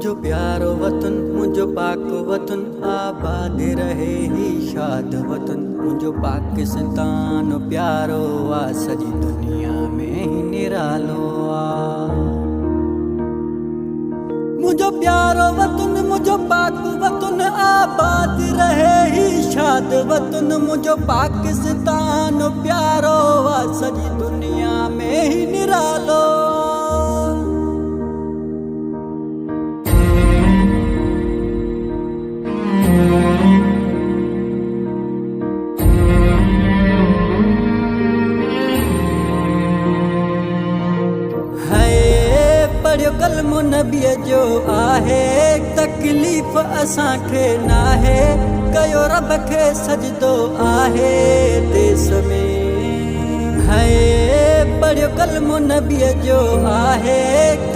मुझो प्यारो वतन, मुझो पाक वतन, आबाद रहे ही शाद वतन। मुझो पाकिस्तान प्यारो आ, सजी दुनिया में ही निरालो आ। मुझो प्यारो वतन, मुझो पाक वतन, आबाद रहे ही शाद वतन। मुझो पाकिस्तान प्यारो आ, सजी दुनिया में ही निरालो आ। पढ़ियो कलमो नबीअ जो आहे, तकलीफ़ असांखे नाहे, कयो रब खे सजदो आहे देस में। है पढ़ियो कलमो नबीअ जो आहे।